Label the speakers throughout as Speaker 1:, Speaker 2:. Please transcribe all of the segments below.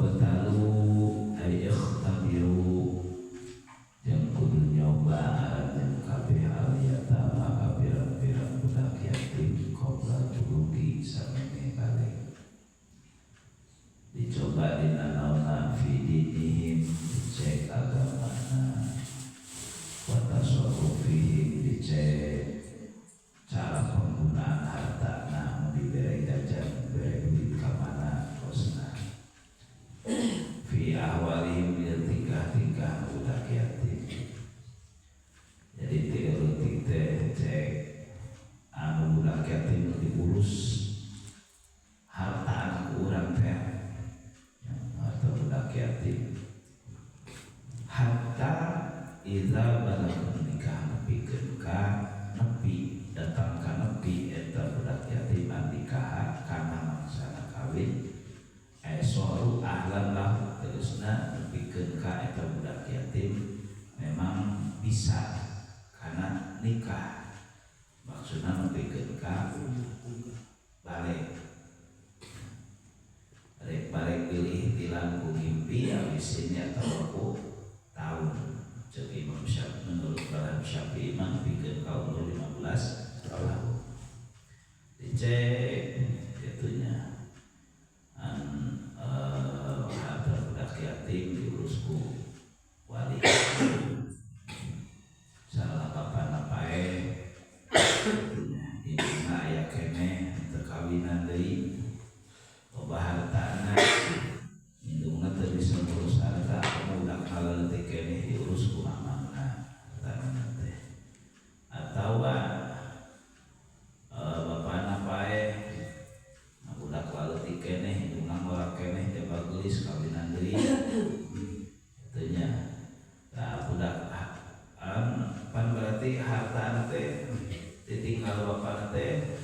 Speaker 1: wabtalu ay ikhtabiru yang kudu nyobaan yang kabeh aliyata maka pirang-pirang budak yatim qabla bulugi samene balik dicoba dinanauna fi dinihim dicek agamana wa tasawufihim dicek cara penggunaan hartana mau diberi jajan beri duit kamana terusna fi ahwalihim tingkah-tingkah budak yatim. Jadi teoretik teh cek anu budak yatim diurus harta anak urang teh atau budak yatim hatta idza balagha nikah nepikeun ka nepi datang ka nepi eta budak yatim nikah kana maksana kawin soru ahlan lah terusna nepikeun ka eta budak yatim memang bisa karena nikah maksudna nepikeun ka balik balik pilih tilang ku mimpi abisinnya atau tahun jadi Imam Syafi'i menurut Imam Syafi'i nepikeun ka umur 15 tahun dicek itunya harta budak yatim diurusku wali salah kapan apae ini aya kene terkawinan deui loba hartana indungna teu bisa ngurus harta budak halal teh kene diurus ku mamana hartana teh atawa bapana pae budak lalu kene indungna ngora kene teh bageus kawinan deui itunya nah budak pan berarti harta teh ditinggal bapana teh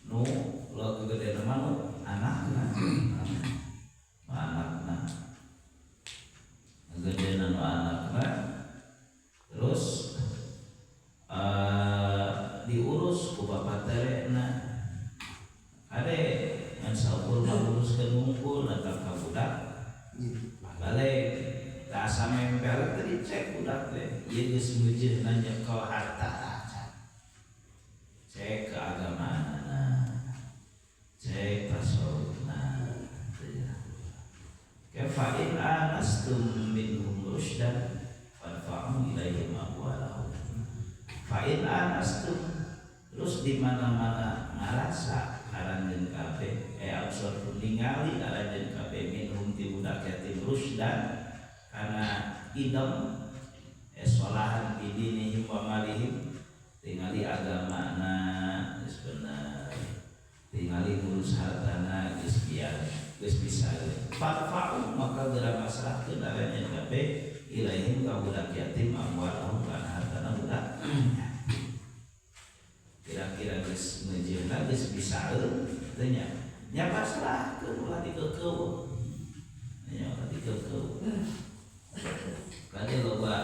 Speaker 1: nu lo kegedean mah anakna kegedean anu anakna terus diurus ku bapak terena ade yang saukur nguruskeun ngungkul datang ka budak balik da asa mempel teh dicek budak teh ieu geus meujeuh nanya ka harta cek keagamaan cek tasawufna kafa'in anastum minhum rusydan fadfa'u ilaihim amwalahum fa'in anastum terus di mana-mana ngarasa aranjeun kabeh absor pun ningali aranjeun kabeh minhum ti budak yatim rusydan kana idam solahan bidinihim wa malihim tingali agamana geus bener tingali ngurus hartana geus bisa fa'u maka geura masrahkeun aranjeun kabeh ilaihim ka budak yatim amwalahum kana hartana budak kira-kira geus meujieuna geus bisa teu nya nya pasrahkeun ulah dikeukeuh nya ulah dikeukeuh kade loba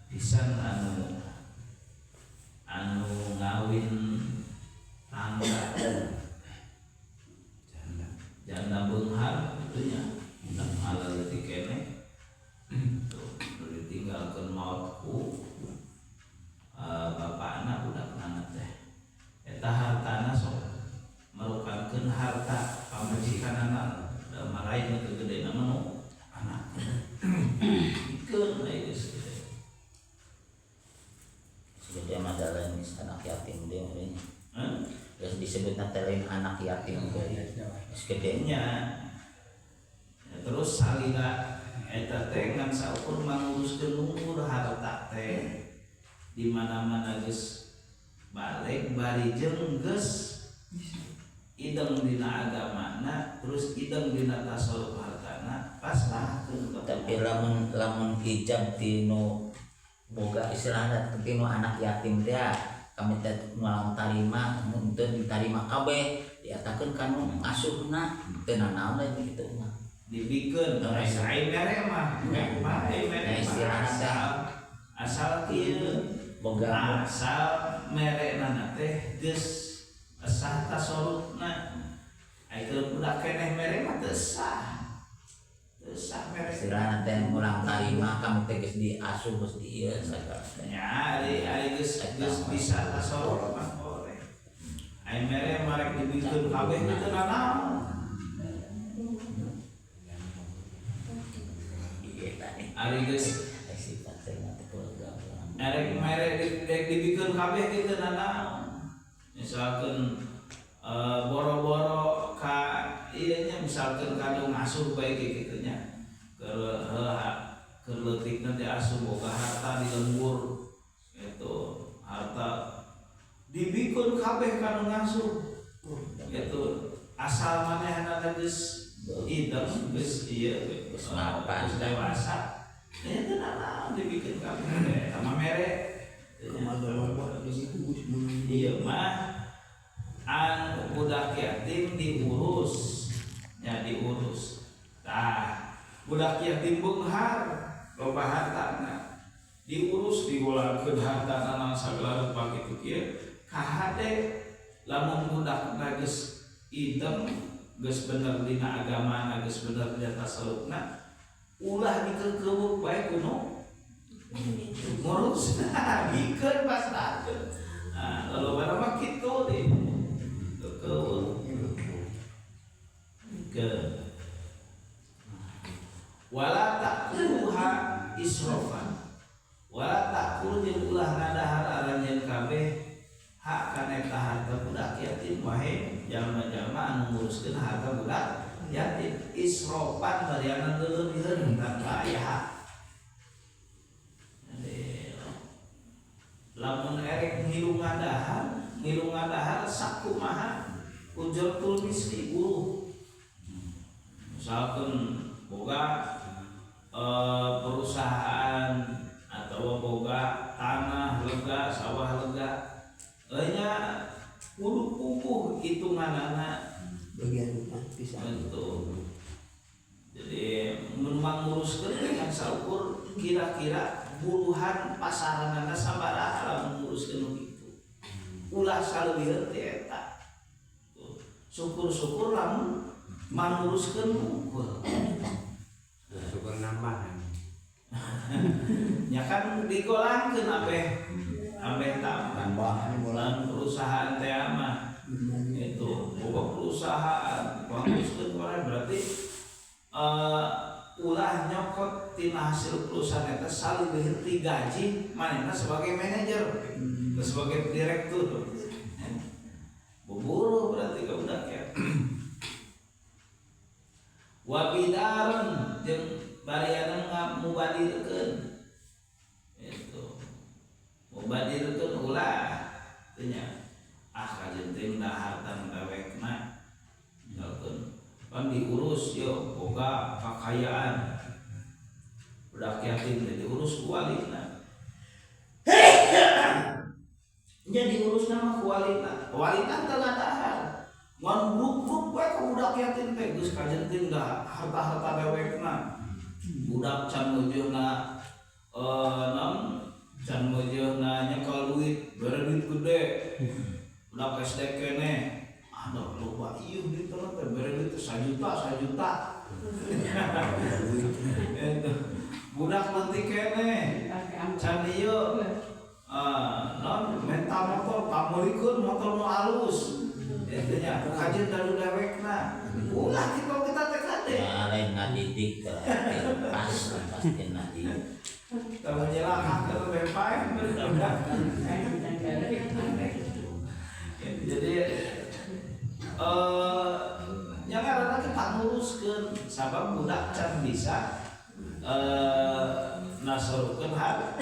Speaker 1: pisan anu ngawin tangga janda beunghar itunya budak halal leutik kene tuh ditinggalkeun mautku bapakna budakna teh eta hartana sok merupakeun harta pamajikanana da malain kegedean mah anak ikeun geus
Speaker 2: sudah masalah ini anak yatim dia ini terus disebutnya lain anak yatim
Speaker 1: gedenya terus salila eta teh ngan saukur manguruskeun umur harta teh di mana-mana geus balik bari jeung geus ideng dina agamana terus ideng dina tasawuf hartana pasrahkeun
Speaker 2: tapi lamun hijab tinu boga istilahna tinu anak yatim teh kami teh moal tarima mun teu ditarima kabeh diatakeun kanu asuhna teu nanaon we kitu mah
Speaker 1: dibikeun sae mere mah istilahna asal kieu boga asal mere nana teh geus sah tasawufna aya budak keneh mere mah teu sah mere.
Speaker 2: Istilahna teh ulang tarima kami teh geus diasuh geus di ieu sagala teh.
Speaker 1: Ya, ari geus bisa tasawuf mah boleh. Ai mere marek dibikeun kabeh teu nanaon.
Speaker 2: Ieu tadi.
Speaker 1: Ari geus
Speaker 2: Sifat teh mah keluarga.
Speaker 1: arek mere dibikeun kabeh teu nanaon. Misalkan boro-boro ka ieu nya misalkan kanu ngasuh bae kitu nya. Keur leutikna teh asuh boga harta di lembur. Itu harta dibikeun kabeh kanu ngasuh. Itu asal manehna geus idem geus ieu geus mapan geus dewasa. Itu nanaon dibikeun kabeh sama mere. Iya mah an budak yatim diurus nya diurus. Tah budak yatim beunghar loba hartana diurus digolakeun hartana nang sagala rupa kitu kieu ka hade lamun budakna geus idem geus bener dina agamana geus bener dina tasawufna ulah dikeukeuweuk bae kuno ngurus bikeun pasrahkeun. Nah loba mah kitu deui keueuh ke wala takuluha israfan wala takul jeung ulah ngadahar aranjeun kabeh hak kana eta harta budak yatim wae jalma-jalma anu nguruskeun harta budak yatim israfan bariana leuleurieun tanpa aya hak. Lamun erek ngilu ngadahar sakumaha ujratul misli buruh. Misalkan boga perusahaan atau boga tanah lega, sawah lega, nya kudu pupuh hitunganana
Speaker 3: bagian bisa.
Speaker 1: Betul. Jadi mun manguruskeun dengan saukur kira-kira buruhan pasaranana sabaraha lamun nguruskeun kitu. Ulah saleuweuh teh eta. Syukur-syukur lamun manguruskeun unggul.
Speaker 3: Syukur nambahan.
Speaker 1: Ya kan digolangkeun ambeh tambahan bulan perusahaan teh mah. Itu boga perusahaan manguruskeun berarti ulah nyokot tina hasil perusahaan eta saleuweuh ti gaji manehna sebagai manajer, sebagai direktur. Buburu berarti ka budak ya. Wa bidarun jeung bariana mubadirkeun. Itu. Mubadirkeun ulah teu nya. Kajeun teh da harta dewekna. Misalkeun pan diurus yo boga kakayaan budak yatim teh diurus ku walina nya diurus nama ku walina teu ngadahar mun bruk-bruk bae ka budak yatim teh geus kajenting da harta-harta dewekna budak can meujeuna can meujeuna nyekel duit bere duit gede budak SD keneh ada loba ieu di teh bere duit 1 juta. Budak nanti keneh can ieu non menta motor pamulikeun motor nu alus. Eta nya kajeun dalu dewekna. Ulah kita teh kade.
Speaker 2: Lain ngadidik pasti ngadidik.
Speaker 1: Kalau nyelak ka bepae budak. Jadi yang karena kita nguruskeun sabab budak can bisa nasarukeun hak.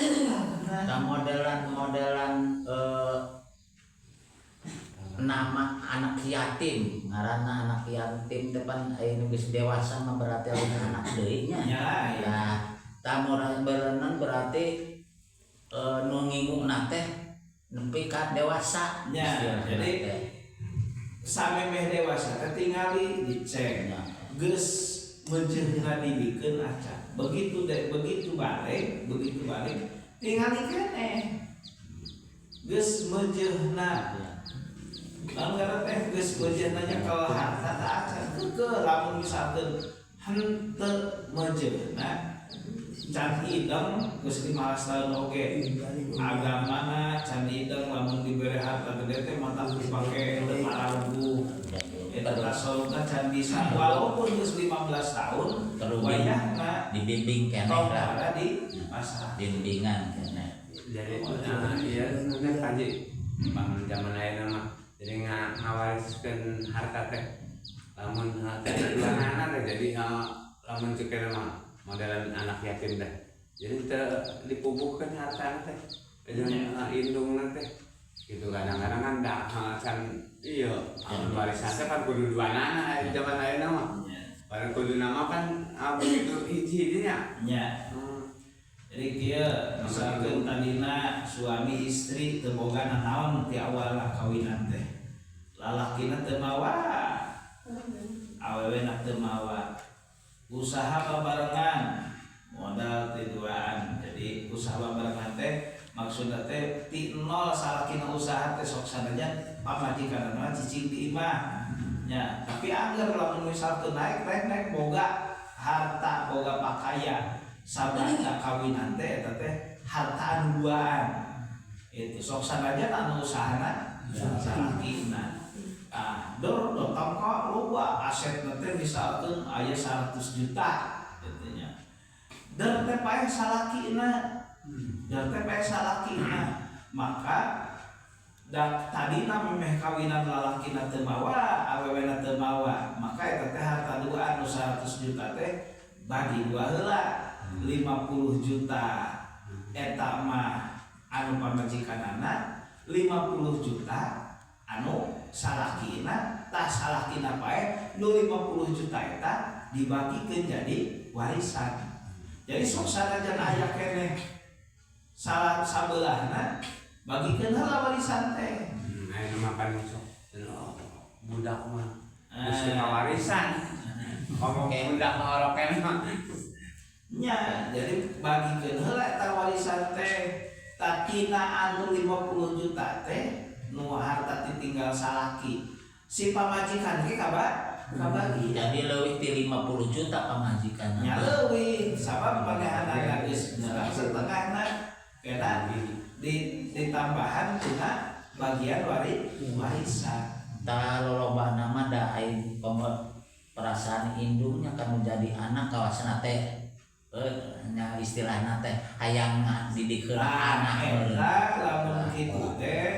Speaker 2: Nah, modelan nama anak yatim, ngaranna anak yatim depan anu geus dewasa mah berarti anak deui nya.
Speaker 1: Ya.
Speaker 2: Nah, tamu berenang berarti nu ngingungna teh nepi ka dewasa.
Speaker 1: Ya, jadi samemeh dewasa teh tingali dicek geus meunjeunna dibikeun acan. Begitu balik tingali keneh. Geus meunjeunna. Lamun ngaran teh geus meunjeunna nya ka harta teh acan misalkan henteu mejeuna can ideng geus 15 tahun oge agamana can ideng lamun dibere harta gede teh mata dipake untuk maranggu eta rasulna can bisa walaupun geus 15 tahun wayahna
Speaker 2: dibimbing keneh
Speaker 1: tongkara di pasar
Speaker 2: bimbingan keneh.
Speaker 3: Jadi iya sebenarnya kaji bangun zaman ayeuna mah jadi ngawariskeun harta teh lamun teh dua anak jadi lamun ceukeuh mah modelan anak yatim teh jadi teu dipubuhkeun harta teh jeung indungna teh gitu kadang-kadang kan da can iya warisan teh kan kudu dua anak zaman ayeuna mah padahal kudu nama kan begitu hiji-hijinya
Speaker 1: nya. Jadi dia misalkan tadina suami istri teu boga nanaon ti awal kawinan teh. Lalakina teu mawa. Awewena teu mawa. Usaha babarengan modal ti duaan. Jadi usaha babarengan teh maksudna teh ti nol salakina usaha teh sok sanajan pamajikanna cicing di imah. Ya, tapi anggar lamun misalkan naik boga harta, boga pakaian. Sabana kawinan teh eta teh harta anu duaan. Itu sok sanajan anu usahana salakina. Dor tongko loba asetna teh misalkeun aya 100 juta gitu nya. Dan teh paeh salakina. Maka tadina memeh kawinan lalakina teu mawa, awewena teu mawa. Maka eta teh harta duaan anu 100 juta teh bagi dua heula. 50 juta eta mah anu pamajikanana, 50 juta anu salakina, tah salakina pae nu 50 juta eta dibagikeun jadi warisan. Jadi sok sanajan aya keneh sabelahna bagikeun heula warisan teh.
Speaker 3: Aya makan sok budak mah geus warisan. Ngomong budak oroken mah
Speaker 1: nya, jadi bagikeun heula eta warisan teh tatina anu 50 juta teh nu harta ditinggal salaki. Si pamajikan ge kabagi.
Speaker 2: Jadi leuwih ti 50 juta pamajikanna.
Speaker 1: Nya leuwih, sabab panehanana geus setengahna kena ditambahan tina bagian warisan.
Speaker 2: Tah lolobana mah da aya perasaan indungnya kan menjadi anak kawasan teh nya istilahna teh hayang didikeun anak
Speaker 1: eta lamun kitu teh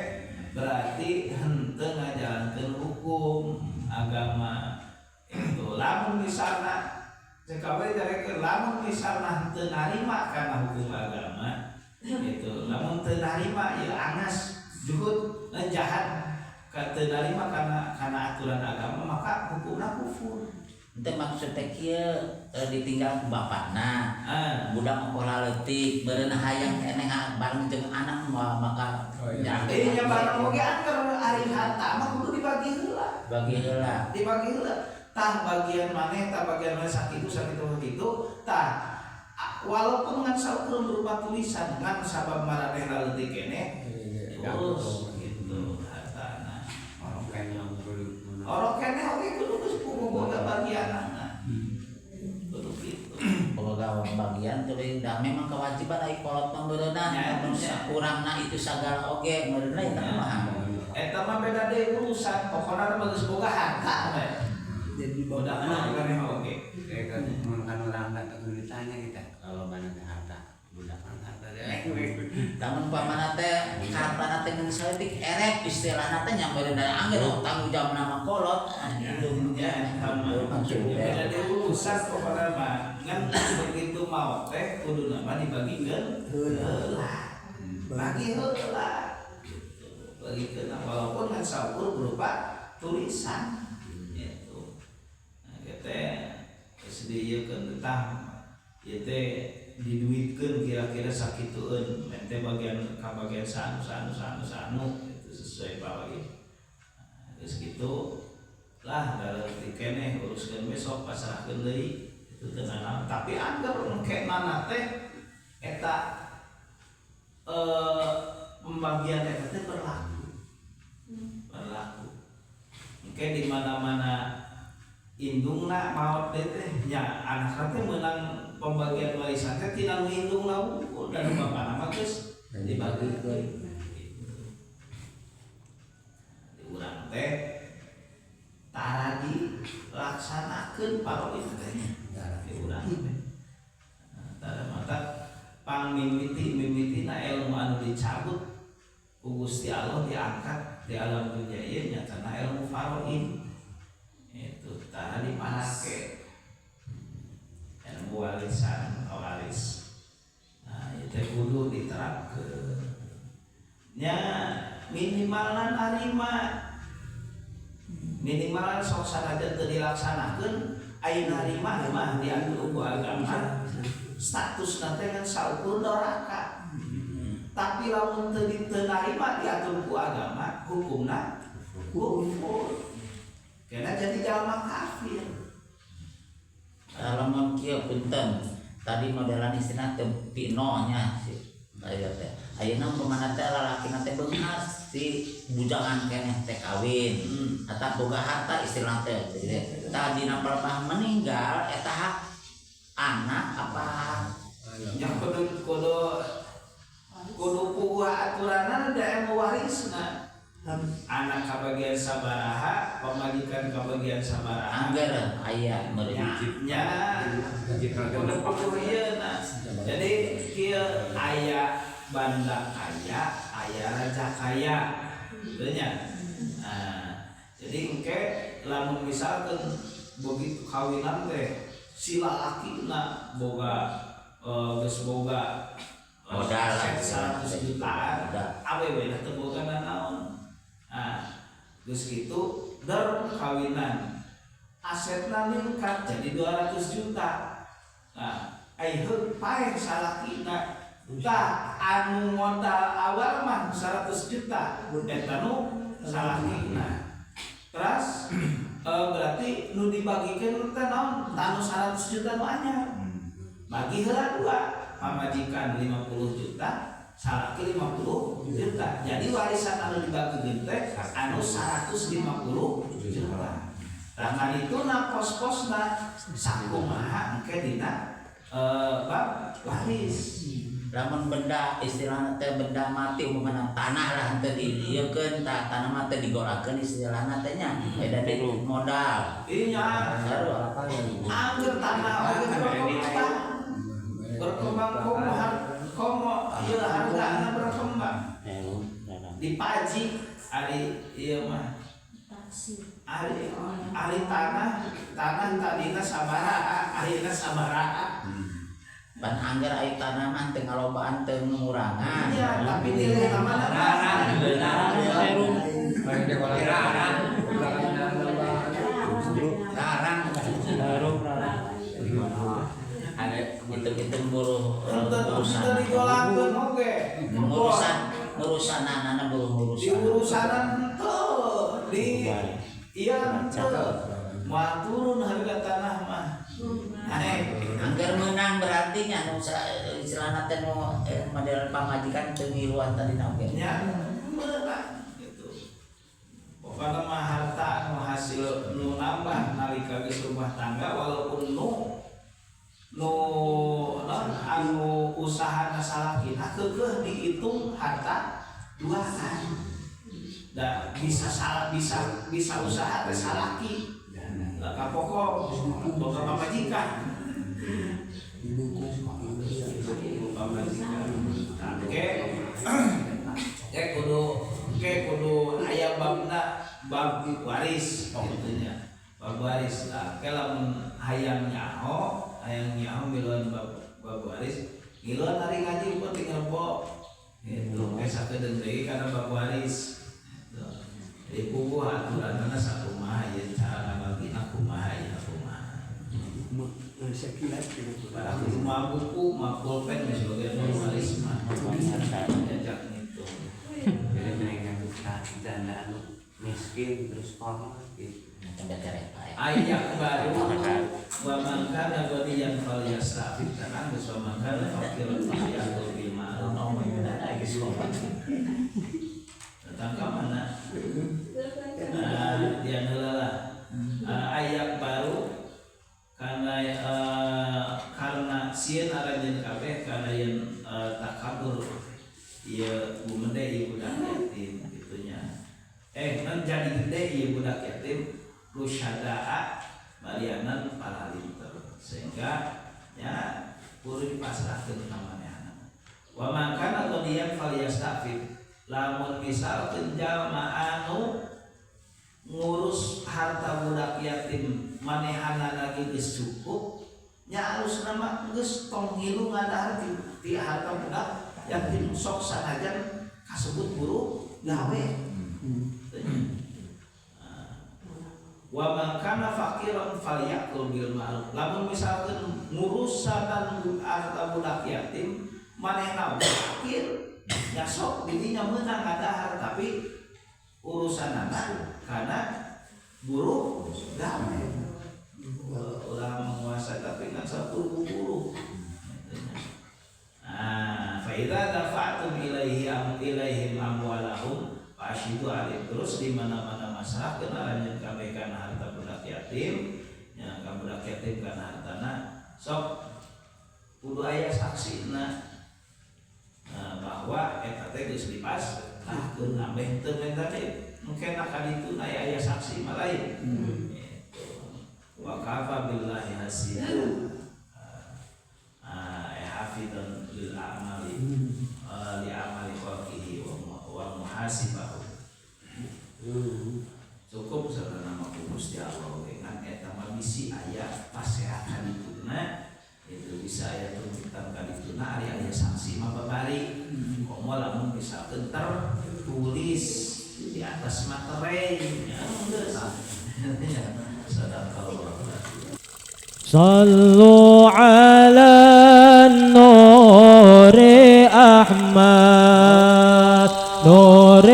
Speaker 1: berarti henteu ngajalankeun hukum agama. Itu lamun misalna cekawe darekeun lamun misalna henteu narima kana hukum agama itu lamun teu narima ieu angas juhud jahat ka teu narima kana aturan agama maka hukumna kufur.
Speaker 2: Ente maksud teh kieu ditinggal ku bapakna. Budak pola leutik beureuna hayang keneh bareng jeung anak maka
Speaker 1: nya bareng oge angker ari harta mah kudu dibagi heula. Dibagi heula. Tah bagian maneh sakitu tah walaupun ngan saukur berupa tulisan ngan sabab maranehna leutik keneh terus gitu hartana. Oro keneh oge kudu geus boga bagianna. Kudu kitu.
Speaker 2: Boga bagian tuluy da memang kewajiban ai kolot pembeureunana mun sakurangna itu sagala oge meureunna eta mah.
Speaker 1: Eta mah beda deui urusan pokona mah geus boga harta we. Jadi boga keneh oge.
Speaker 3: Kan mun kan urang tak ditanya kita kalau mana harta budak harta deh.
Speaker 2: Namun pamana teh hartana teh geus saeutik erek istilahna teh nya meureunna angger tanggung jawab nama kolot
Speaker 1: indungnya maksudnya beda deui urusan pokona mah ngan begitu mau teh kuduna mah dibagikeun heula. Bagi heula. Bagikeun walaupun ngan saukur berupa tulisan gitu. Nah teh geus dieukeun tah ieu teh diduitkeun kira-kira sakitueun mente bagian sanu itu sesuai bawah ieu. Geus kitu lah dari keneh uruskeun besok pasrahkeun deui itu teh nana tapi anggar engke nana teh eta pembagian eta teh berlaku. Engke di mana-mana indungna maot teh nya anak teh menang pembagian warisan teh tina nu indungna unggul dan bapana mah geus dibagi urang teh tara dilaksanakeun paro itu teh urang teh tara mata mimiti ilmu anu dicabut ku Gusti Allah diangkat di alam dunia ieu nya kana ilmu faraid itu tara dipanake ilmu warisan waris. Nah itu kudu diterapkeun nya minimalan arima minimalan sok sanajan teu dilaksanakeun ayeuna arima mah diatur ku agama status nanti kan saukur doraka tapi lamun teu diterima diatur ku agama hukumna kufur kena jadi jalma kafir.
Speaker 2: Lamun kieu punten tadi modelan istina teh pino nya aya teh ayeuna umpamana teh lalakina teh beungas si bujangan keneh teh kawin eta boga harta istilah teh tah dina pelepah meninggal eta hak anak apa
Speaker 1: yang kudu puguh aturanna da ilmu warisna anak kabagian sabaraha pemajikan kabagian sabaraha
Speaker 2: angger aya
Speaker 1: nya kudu puguh ieu na jadi kieu aya banda kaya aya raja kaya teu nya. Nah jadi engke lamun misalkan begitu kawinan teh si lalakina boga geus boga
Speaker 2: modal
Speaker 1: 100 jutaan awewe teh boga naon. Nah geus kitu dar kawinan asetna ningkat jadi 200 juta. Nah ayeuna paeh salakina tah anu modal awal mah 100 juta eta nu salakina. Terus berarti nu dibagikeun teh naon? Anu 100 juta nu anyar. Bagi heula dua, pamajikan 50 juta, salaki 50 juta. Jadi warisan anu dibagikeun teh anu 150 juta. Nah itu na pos-posna sakumaha engke dina bab waris.
Speaker 2: lamun benda istilahna teh benda mati umpamana tanah lah teh dieukeun tanah mah teh digorakeun istilahna teh nya beda deui modal
Speaker 1: iya angger tanah berkembang komo ieu hargana berkembang dipaji ari ieu mah ari tanah tadina sabaraha akhirna sabaraha
Speaker 2: ban angger aya tanaman teu ngalobaan teu ngurangan
Speaker 1: iya tapi nilai mana
Speaker 2: hitung-hitung buruh urusan anak buruh
Speaker 1: di urusanan tuh di iya tuh mau turun harga tanah mah
Speaker 2: angger menang berarti nya nu istilahna teh nu model pamajikan teu ngiluan tadi oge
Speaker 1: nya beunang gitu pokokna mah harta nu hasil nu nambah nalika geus rumah tangga walaupun anu usahana salakina keukeuh dihitung harta duaan da bisa usaha teh salaki ka pokok boga pamajikan kudu aya babna bab waris pokoknya bab waris lah lamun hayang nyaho miluan bab waris miluan hari ngaji pun tinggal itu sakedeung deui kana bab waris gitu. Jadi puguh aturanna sakumaha ieu cara ngabagina kumaha ieu kumaha barang rumah buku mah pulpen geus bagian bab waris mah jajak gitu
Speaker 3: jadi meninggal janda anu miskin terus kotor gitu
Speaker 1: ayat baru wa man kana ghaniyan falyastafid kana wa man kana faqiran falyakul bil ma'ruf aw manada gisrofa tentang ka mana dia heula ayat baru sieun aranjeun kabeh kana yen takabur ieu bumede ieu budak yatim gitunya. Menjadi gede ieu budak yatim rusyadaa barianan paralinter sehingga ya kudu dipasrahkeun ka manehna. Wa man kana ghaniyan falyastafid, lamun misalkeun jalma anu ngurus harta budak yatim manehana lagi geus cukup nya alusna mah geus tong ngilu ngadahar ti harta budak yatim sok sanajan kasebut guru gawe. Wa man kana faqiran falyakul bil ma'ruf, lamun misalkeun ngurusan harta budak yatim manehna fakir nya sok didinya meunang ngadahar tapi urusanana kana guru gawe. Ulah menguasai tapi kan satu guru. Fa idza dafa'tum ilaihim amwalahum fasyidu alim, terus di mana-mana masalah kenalan kabeh kana harta budak yatim nya ka budak yatim kana hartana sok kudu aya saksina bahwa eta teh geus dipasrahkeun ambeh teu menta teh mungkin akan itu aya saksi malain. Wa kafa billahi hasiban hafidhan lil amali li amali khalqihi wa muhasibahu. Cukup sareng nama Gusti Allah dengan eta mah bisi aya paseakan dituna itu bisa aya tuntutan ka dituna ari aya sanksi mah babari. Komo lamun misalkeun tertulis di atas materai ya geus. Sadaqallah.
Speaker 4: صلوا على النور أحمد نور